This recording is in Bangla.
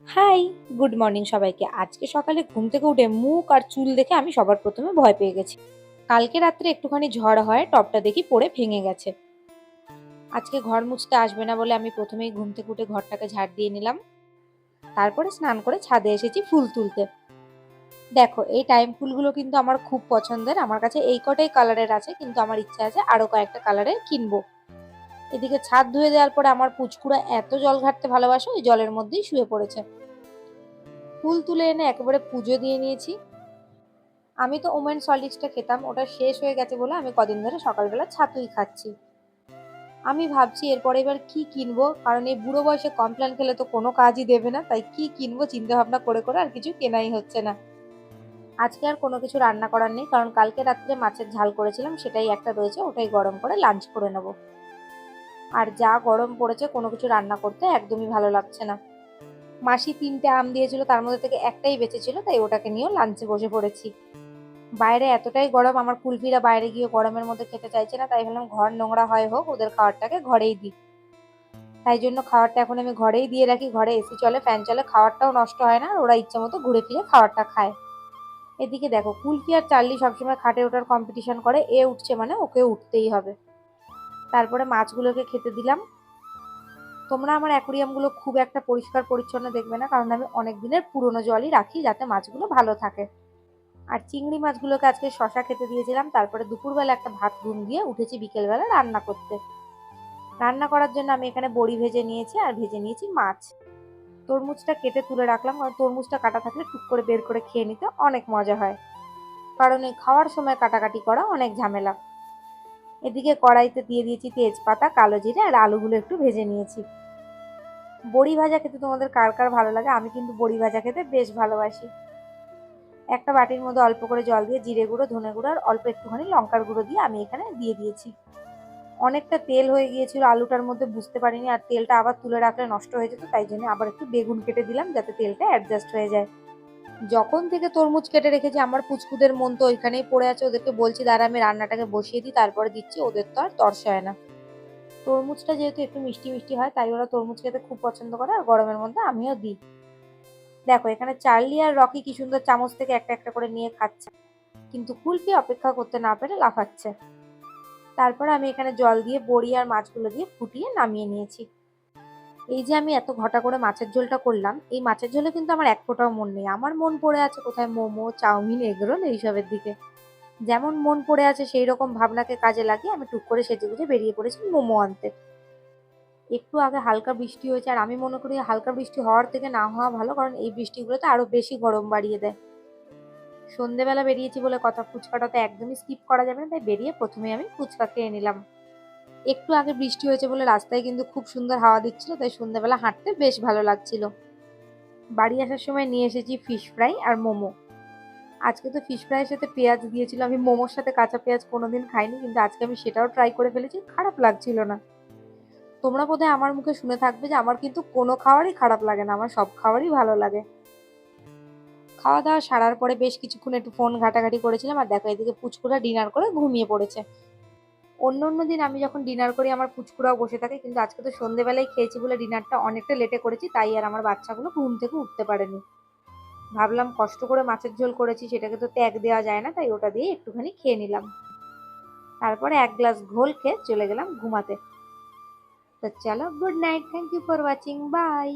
হাই, গুড মর্নিং সবাইকে। আজকে সকালে ঘুম থেকে উঠে মুখ আর চুল দেখে আমি সবার প্রথমে ভয় পেয়ে গেছি। কালকে রাত্রে একটুখানি ঝড় হয়, টপটা দেখি পড়ে ভেঙে গেছে। আজকে ঘর মুছতে আসবে না বলে আমি প্রথমেই ঘুম থেকে উঠে ঘরটাকে ঝাড় দিয়ে নিলাম। তারপরে স্নান করে ছাদে এসেছি ফুল তুলতে। দেখো, এই টাইম ফুলগুলো কিন্তু আমার খুব পছন্দের। আমার কাছে এই কটাই কালারের আছে, কিন্তু আমার ইচ্ছা আছে আরো কয়েকটা কালারের কিনবো। এদিকে ছাদ ধুয়ে দেওয়ার পরে আমার পুচকুরা এত জল ঘাটতে ভালোবাসে, ওই জলের মধ্যেই শুয়ে পড়েছে। ফুল তুলে এনে একেবারে পুজো দিয়ে নিয়েছি। আমি তো ওমেন সলিডসটা খেতাম, ওটা শেষ হয়ে গেছে বলে আমি কদিন ধরে সকালবেলা ছাতুই খাচ্ছি। আমি ভাবছি এরপরে এবার কি কিনবো, কারণ এই বুড়ো বয়সে কমপ্ল্যান খেলে তো কোনো কাজই দেবে না, তাই কি কিনবো চিন্তা ভাবনা করে করে আর কিছু কেনাই হচ্ছে না। আজকে আর কোনো কিছু রান্না করার নেই, কারণ কালকে রাত্রে মাছের ঝাল করেছিলাম, সেটাই একটা রয়েছে, ওটাই গরম করে লাঞ্চ করে নেবো। আর যা গরম পড়েছে, কোনো কিছু রান্না করতে একদমই ভালো লাগছে না। মাসি 3টে আম দিয়েছিল, তার মধ্যে থেকে একটাই বেঁচেছিল, তাই ওটাকে নিয়েও লাঞ্চে বসে পড়েছি। বাইরে এতটাই গরম, আমার কুলফিরা বাইরে গিয়ে গরমের মধ্যে খেতে চাইছে না, তাই ভাবলাম ঘর নোংরা হয় হোক, ওদের খাবারটাকে ঘরেই দিই। তাই জন্য খাবারটা এখন আমি ঘরেই দিয়ে রাখি। ঘরে এসি চলে, ফ্যান চলে, খাবারটাও নষ্ট হয় না, আর ওরা ইচ্ছে মতো ঘুরে ফিরে খাবারটা খায়। এদিকে দেখো, কুলফি আর চার্লি সবসময় খাটে ওঠার কম্পিটিশন করে, এ উঠছে মানে ওকে উঠতেই হবে। তারপরে মাছগুলোকে খেতে দিলাম। তোমরা আমার অ্যাকুরিয়ামগুলো খুব একটা পরিষ্কার পরিচ্ছন্ন দেখবে না, কারণ আমি অনেক দিনের পুরনো জলই রাখি, যাতে মাছগুলো ভালো থাকে। আর চিংড়ি মাছগুলোকে আজকে শশা খেতে দিয়েছিলাম। তারপরে দুপুরবেলা একটা ভাত ঘুম দিয়ে উঠেছি বিকেলবেলা রান্না করতে। রান্না করার জন্য আমি এখানে বড়ি ভেজে নিয়েছি আর ভেজে নিয়েছি মাছ। তরমুজটা কেটে তুলে রাখলাম, কারণ তরমুজটা কাটা থাকলে টুক করে বের করে খেয়ে নিতে অনেক মজা হয়, কারণ এই খাওয়ার সময় কাটাকাটি করা অনেক ঝামেলা। এদিকে কড়াইতে দিয়ে দিয়েছি তেজপাতা, কালো জিরে আর আলুগুলো একটু ভেজে নিয়েছি। বড়ি ভাজা খেতে তোমাদের কার কার ভালো লাগে? আমি কিন্তু বড়ি ভাজা খেতে বেশ ভালোবাসি। একটা বাটির মধ্যে অল্প করে জল দিয়ে জিরে গুঁড়ো, ধনে গুঁড়ো আর অল্প একটুখানি লঙ্কার গুঁড়ো দিয়ে আমি এখানে দিয়ে দিয়েছি। অনেকটা তেল হয়ে গিয়েছিল আলুটার মধ্যে, বুঝতে পারিনি, আর তেলটা আবার তুলে রাখলে নষ্ট হয়ে যেত, তাই জন্য আবার একটু বেগুন কেটে দিলাম যাতে তেলটা অ্যাডজাস্ট হয়ে যায়। যখন থেকে তরমুজ কেটে রেখেছি, আমার পুচকুদের মন তো ওইখানেই পড়ে আছে। ওদেরকে বলছি দাঁড়া আমি রান্নাটাকে বসিয়ে দিই, তারপরে দিচ্ছি, ওদের তো আর তর্স হয় না। তরমুজটা যেহেতু একটু মিষ্টি মিষ্টি হয়, তাই ওরা তরমুজ খেতে খুব পছন্দ করে, আর গরমের মধ্যে আমিও দিই। দেখো, এখানে চার্লি আর রকি কি সুন্দর চামচ থেকে একটা একটা করে নিয়ে খাচ্ছে, কিন্তু কুলফি অপেক্ষা করতে না পেরে লাফাচ্ছে। তারপর আমি এখানে জল দিয়ে বড়ি আর মাছগুলো দিয়ে ফুটিয়ে নামিয়ে নিয়েছি। এই যে আমি এত ঘটা করে মাছের ঝোলটা করলাম, এই মাছের ঝোলে কিন্তু আমার এক ফোঁটাও মন নেই। আমার মন পড়ে আছে কোথায় মোমো, চাউমিন, এগরোল এইসবের দিকে। যেমন মন পড়ে আছে সেই রকম ভাবনাকে কাজে লাগিয়ে আমি টুক করে সেজেগুজে বেরিয়ে পড়েছি মোমো আনতে। একটু আগে হালকা বৃষ্টি হয়েছে, আর আমি মনে করি হালকা বৃষ্টি হওয়ার থেকে না হওয়া ভালো, কারণ এই বৃষ্টিগুলোতে আরো বেশি গরম বাড়িয়ে দেয়। সন্ধেবেলা বেরিয়েছি বলে কথা, ফুচকাটা তো একদমই স্কিপ করা যাবে না, তাই বেরিয়ে প্রথমেই আমি ফুচকা খেয়ে নিলাম। একটু আগে বৃষ্টি হয়েছে বলে রাস্তায় কিন্তু খুব সুন্দর হাওয়া দিচ্ছিল, তাই সন্ধ্যাবেলা হাঁটতে বেশ ভালো লাগছিল। বাড়ি আসার সময় নিয়ে এসেছি ফিশ ফ্রাই আর মোমো। আজকে তো ফিশ ফ্রাইয়ের সাথে পেঁয়াজ দিয়েছিল, আমি মোমোর সাথে কাঁচা পেঁয়াজ কোনোদিন খাইনি, কিন্তু আজকে আমি সেটাও ট্রাই করে ফেলেছি, খারাপ লাগছিল না। তোমরা বোধহয় আমার মুখে শুনে থাকবে যে আমার কিন্তু কোনো খাবারই খারাপ লাগে না, আমার সব খাবারই ভালো লাগে। খাওয়া দাওয়া সারার পরে বেশ কিছুক্ষণ একটু ফোন ঘাটাঘাটি করেছিলাম, আর দেখো এদিকে পুচকুরা ডিনার করে ঘুমিয়ে পড়েছে। অন্য অন্য দিন আমি যখন ডিনার করি আমার পুচকুরাও বসে থাকে, কিন্তু আজকে তো সন্ধেবেলায় খেয়েছি বলে ডিনারটা অনেকটা লেটে করেছি, তাই আর আমার বাচ্চাগুলো ঘুম থেকে উঠতে পারেনি। ভাবলাম কষ্ট করে মাছের ঝোল করেছি, সেটাকে তো ত্যাগ দেওয়া যায় না, তাই ওটা দিয়ে একটুখানি খেয়ে নিলাম। তারপরে এক গ্লাস ঘোল খেয়ে চলে গেলাম ঘুমাতে। তো চলো, good night, thank you for watching, by.